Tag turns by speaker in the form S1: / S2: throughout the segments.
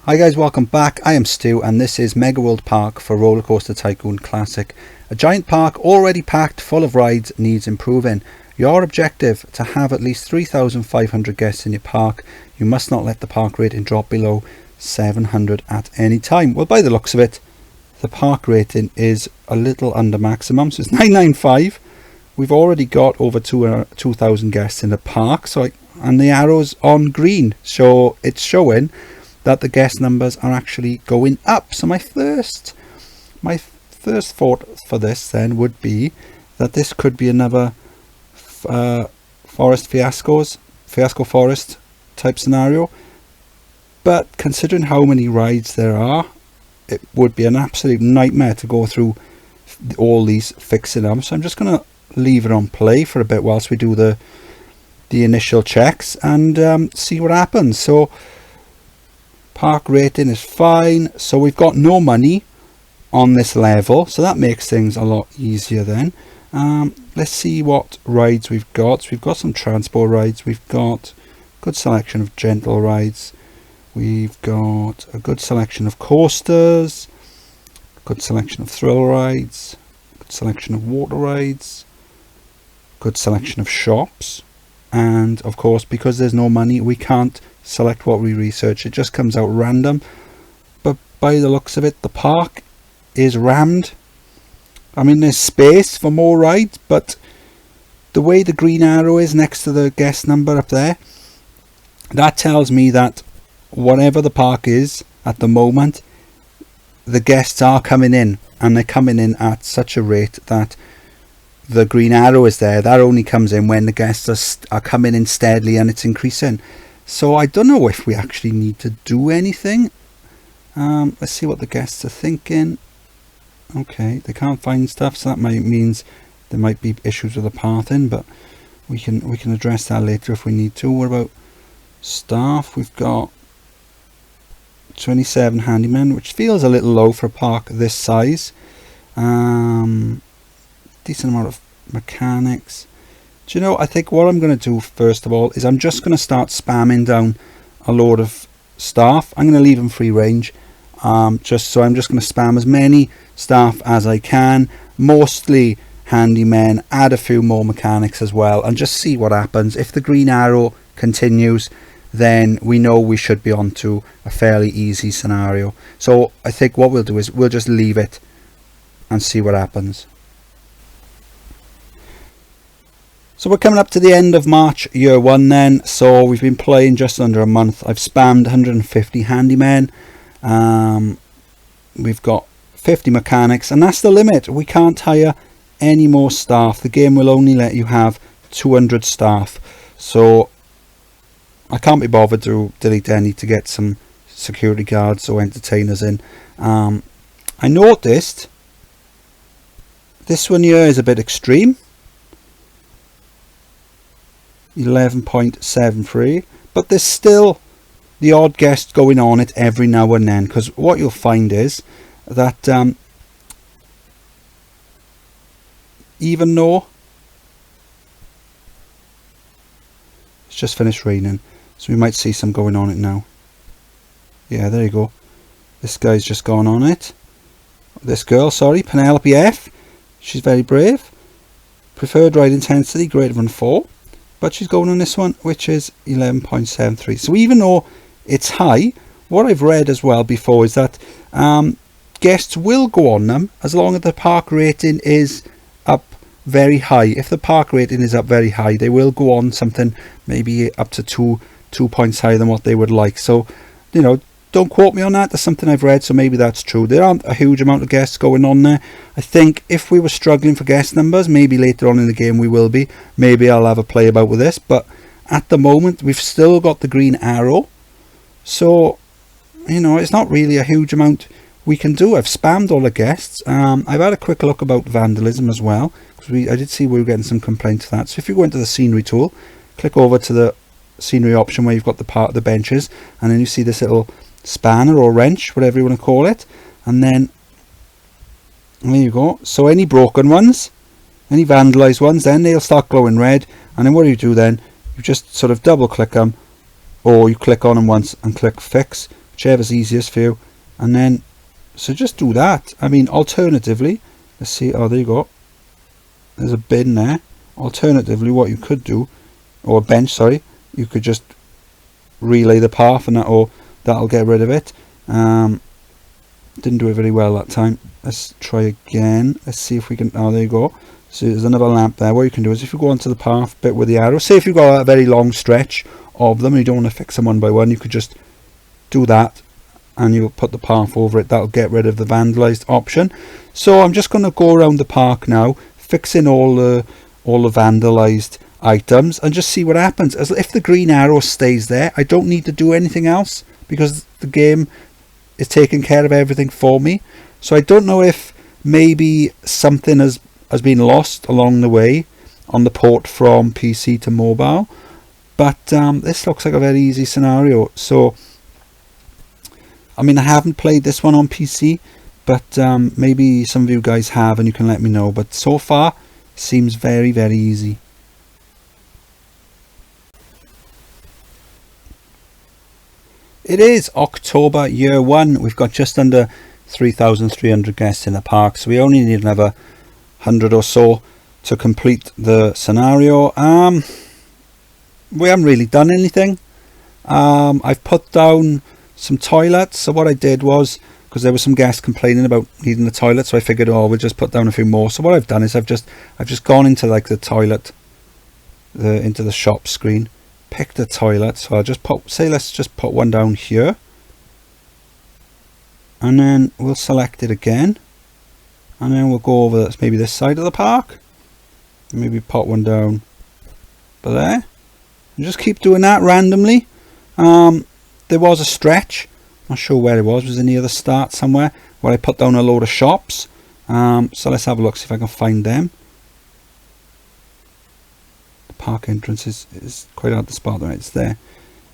S1: Hi guys, welcome back. I am Stu and this is Megaworld Park for Roller Coaster Tycoon Classic. A giant park already packed full of rides needs improving. Your objective to have at least 3,500 guests in your park. You must not let the park rating drop below 700 at any time. Well, by the looks of it, the park rating is a little under maximum, so it's 995. We've already got over 2,000 guests in the park, and the arrow's on green, so it's showing that the guest numbers are actually going up. So my first thought for this then would be that this could be another fiasco forest type scenario, but considering how many rides there are, it would be an absolute nightmare to go through all these, fixing them. So I'm just going to leave it on play for a bit whilst we do the initial checks and see what happens. So park rating is fine, so we've got no money on this level, so that makes things a lot easier then. Let's see what rides we've got. So we've got some transport rides, we've got a good selection of gentle rides, we've got a good selection of coasters, good selection of thrill rides, good selection of water rides, good selection of shops, and of course, because there's no money, we can't select what we research. It just comes out random. But by the looks of it, the park is rammed. I mean, there's space for more rides, but the way the green arrow is next to the guest number up there, that tells me that whatever the park is at the moment, the guests are coming in, and they're coming in at such a rate that the green arrow is there. That only comes in when the guests are coming in steadily and it's increasing. So I don't know if we actually need to do anything. Let's see what the guests are thinking. Okay, they can't find stuff, so that means there might be issues with the pathing, but we can address that later if we need to. What about staff? We've got 27 handymen, which feels a little low for a park this size. Decent amount of mechanics. Do you know, I think what I'm going to do first of all is I'm just going to start spamming down a load of staff. I'm going to leave them free range, I'm just going to spam as many staff as I can, mostly handymen, add a few more mechanics as well, and just see what happens. If the green arrow continues, then we know we should be on to a fairly easy scenario. So I think what we'll do is we'll just leave it and see what happens. So we're coming up to the end of March year one then, so we've been playing just under a month. I've spammed 150 handymen, we've got 50 mechanics, and that's the limit. We can't hire any more staff. The game will only let you have 200 staff, so I can't be bothered to delete any to get some security guards or entertainers in. I noticed this one here is a bit extreme, 11.73, but there's still the odd guest going on it every now and then, because what you'll find is that even though it's just finished raining, so we might see some going on it now. Yeah, there you go, this guy's just gone on it. This girl, sorry, Penelope F, she's very brave. Preferred ride intensity greater than 4, but she's going on this one, which is 11.73. So even though it's high, what I've read as well before is that guests will go on them as long as the park rating is up very high. If the park rating is up very high, they will go on something maybe up to two points higher than what they would like. So, you know, don't quote me on that. That's something I've read, so maybe that's true. There aren't a huge amount of guests going on there. I think if we were struggling for guest numbers, maybe later on in the game we will be. Maybe I'll have a play about with this, but at the moment we've still got the green arrow. So, you know, it's not really a huge amount we can do. I've spammed all the guests. I've had a quick look about vandalism as well, because I did see we were getting some complaints for that. So if you go into the scenery tool, click over to the scenery option where you've got the benches, and then you see this little spanner or wrench, whatever you want to call it, and then there you go. So any broken ones, any vandalized ones, then they'll start glowing red, and then what do you do then? You just sort of double click them, or you click on them once and click fix, whichever's easiest for you. And then, so just do that. I mean, alternatively, let's see, oh, there you go, there's a bin there. Alternatively, what you could do, or a bench, sorry, you could just relay the path, and that'll get rid of it. Didn't do it very well that time. Let's try again. Let's see if we can, oh, there you go. So there's another lamp there. What you can do is, if you go onto the path bit with the arrow, say if you've got a very long stretch of them and you don't want to fix them one by one, you could just do that and you'll put the path over it. That'll get rid of the vandalized option. So I'm just going to go around the park now, fixing all the vandalized items, and just see what happens. As if the green arrow stays there, I don't need to do anything else because the game is taking care of everything for me. So I don't know if maybe something has been lost along the way on the port from PC to mobile, but this looks like a very easy scenario. So I mean, I haven't played this one on PC, but maybe some of you guys have and you can let me know. But so far seems very, very easy. It is October year 1. We've got just under 3,300 guests in the park, so we only need another 100 or so to complete the scenario. We haven't really done anything. I've put down some toilets. So what I did was, because there were some guests complaining about needing the toilet, so I figured, oh, we'll just put down a few more. So what I've done is I've just gone into like the toilet, into the shop screen, picked a toilet. So I'll just let's just put one down here, and then we'll select it again, and then we'll go over maybe this side of the park, maybe put one down by there, and just keep doing that randomly. There was a stretch, not sure where it was near the start somewhere, where I put down a load of shops. So let's have a look, see if I can find them. The park entrance is quite hard to spot, right? It's there.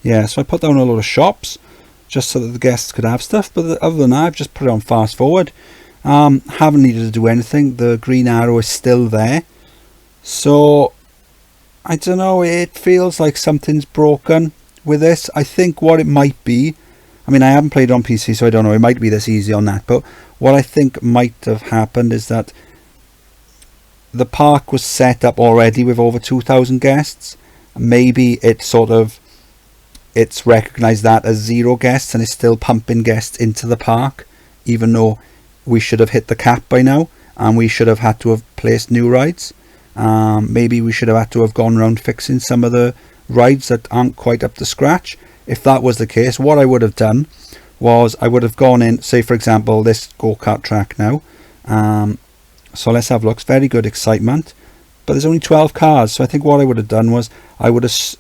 S1: Yeah, so I put down a load of shops just so that the guests could have stuff, but other than that, I've just put it on fast forward. Haven't needed to do anything. The green arrow is still there, so I don't know, it feels like something's broken with this. I think what it might be, I mean, I haven't played on PC, so I don't know, it might be this easy on that, but what I think might have happened is that the park was set up already with over 2,000 guests. Maybe it's recognized that as 0 guests and is still pumping guests into the park, even though we should have hit the cap by now and we should have had to have placed new rides. Maybe we should have had to have gone around fixing some of the rides that aren't quite up to scratch. If that was the case, what I would have done was I would have gone in, say for example this go-kart track now. So let's have a look. It's very good excitement, but there's only 12 cars. So I think what I would have done was I would have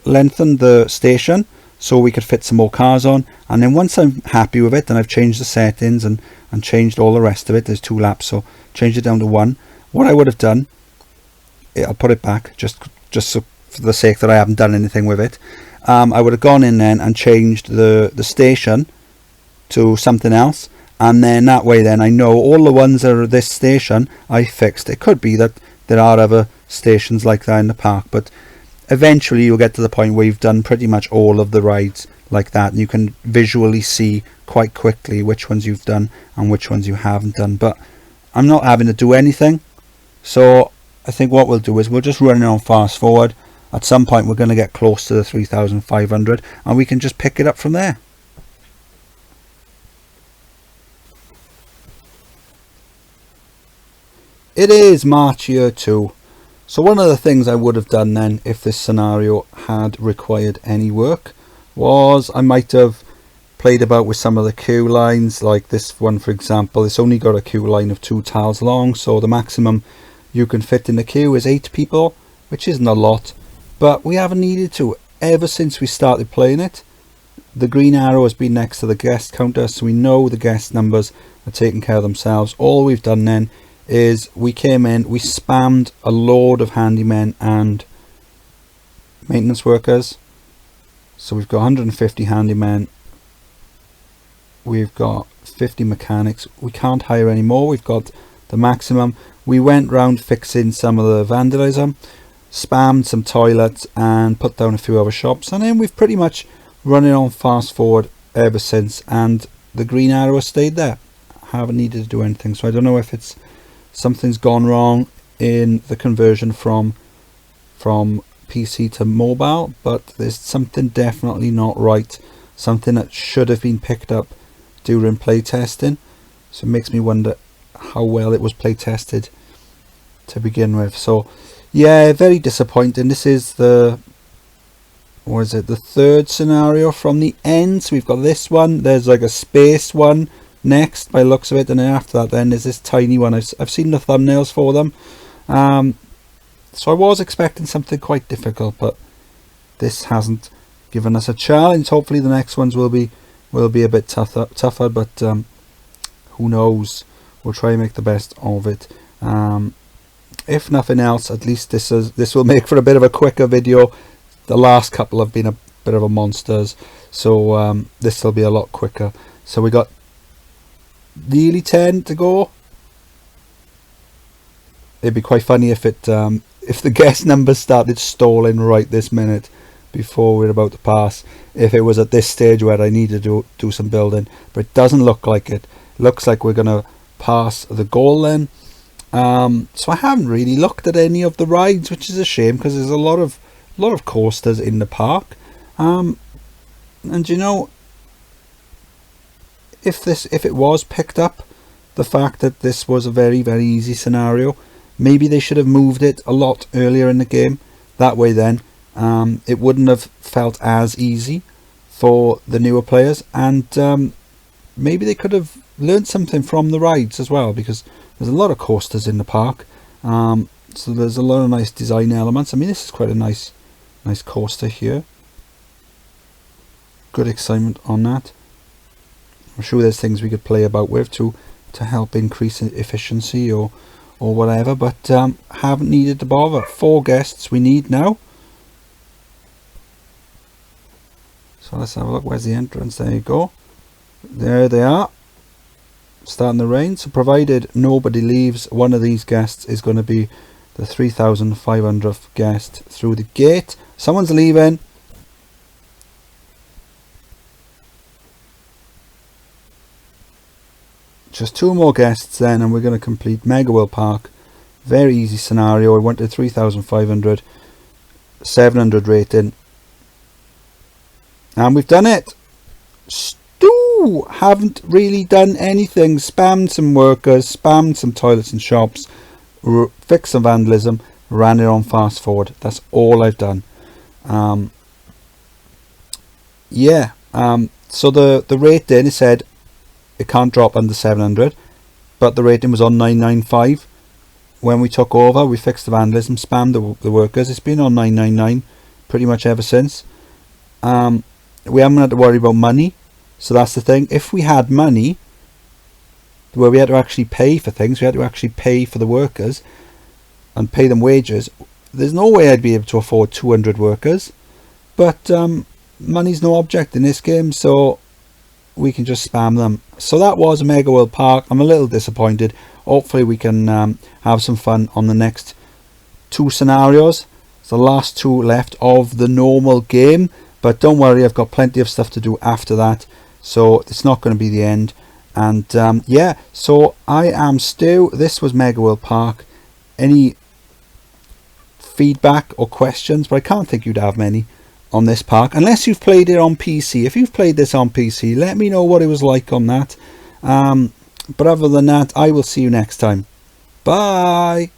S1: lengthened the station so we could fit some more cars on, and then once I'm happy with it and I've changed the settings and changed all the rest of it, there's 2 laps, so changed it down to 1. What I would have done, I'll put it back just so for the sake that I haven't done anything with it. I would have gone in then and changed the station to something else, and then that way then I know all the ones that are this station I fixed. It could be that there are other stations like that in the park, but eventually you'll get to the point where you've done pretty much all of the rides like that, and you can visually see quite quickly which ones you've done and which ones you haven't done. But I'm not having to do anything, so I think what we'll do is we'll just run it on fast forward. At some point we're going to get close to the 3,500 and we can just pick it up from there. It is March year 2. So one of the things I would have done then, if this scenario had required any work, was I might have played about with some of the queue lines. Like this one for example, it's only got a queue line of 2 tiles long, so the maximum you can fit in the queue is 8 people, which isn't a lot, but we haven't needed to ever since we started playing it. The green arrow has been next to the guest counter, so we know the guest numbers are taking care of themselves. All we've done then is we came in, we spammed a load of handymen and maintenance workers. So we've got 150 handymen, we've got 50 mechanics. We can't hire any more, we've got the maximum. We went round fixing some of the vandalism, spammed some toilets and put down a few other shops, and then we've pretty much running on fast forward ever since, and the green arrow has stayed there. Haven't needed to do anything. So I don't know if it's something's gone wrong in the conversion from PC to mobile, but there's something definitely not right, something that should have been picked up during play testing. So it makes me wonder how well it was play tested to begin with. So yeah, very disappointing. This is the, what is it, the third scenario from the end. So we've got this one, there's like a space one next by the looks of it, and then after that then there's this tiny one. I've seen the thumbnails for them, so I was expecting something quite difficult, but this hasn't given us a challenge. Hopefully the next ones will be a bit tougher, but who knows, we'll try and make the best of it. If nothing else, at least this will make for a bit of a quicker video. The last couple have been a bit of a monsters, so this will be a lot quicker. So we got nearly 10 to go. It'd be quite funny if the guest numbers started stalling right this minute before we're about to pass, if it was at this stage where I need to do some building, but it doesn't look like it. It looks like we're gonna pass the goal then. So I haven't really looked at any of the rides, which is a shame, because there's a lot of coasters in the park. And you know, if it was picked up, the fact that this was a very, very easy scenario, maybe they should have moved it a lot earlier in the game. That way then it wouldn't have felt as easy for the newer players, and maybe they could have learned something from the rides as well, because there's a lot of coasters in the park. So there's a lot of nice design elements. I mean, this is quite a nice coaster here. Good excitement on that. I'm sure there's things we could play about with to help increase efficiency or whatever, but haven't needed to bother. 4 guests we need now. So let's have a look. Where's the entrance? There you go. There they are. Starting to rain. So provided nobody leaves, one of these guests is going to be the 3,500th guest through the gate. Someone's leaving. Just 2 more guests then, and we're going to complete Megaworld Park. Very easy scenario. I wanted 3,500, 700 rating, and we've done it. Stu haven't really done anything. Spammed some workers, spammed some toilets and shops, fixed some vandalism, ran it on fast forward. That's all I've done. Yeah. So the rating, it said it can't drop under 700, but the rating was on 995 when we took over. We fixed the vandalism, spammed the workers. It's been on 999 pretty much ever since. We haven't had to worry about money, so that's the thing. If we had money where we had to actually pay for things, we had to actually pay for the workers and pay them wages, there's no way I'd be able to afford 200 workers. But money's no object in this game, so we can just spam them. So that was Megaworld Park. I'm a little disappointed. Hopefully we can have some fun on the next 2 scenarios. It's the last 2 left of the normal game, but don't worry, I've got plenty of stuff to do after that, so it's not going to be the end. And yeah, so I am Stu. This was Megaworld Park. Any feedback or questions? But I can't think you'd have many on this park, unless you've played it on PC. If you've played this on PC, let me know what it was like on that. But other than that, I will see you next time. Bye.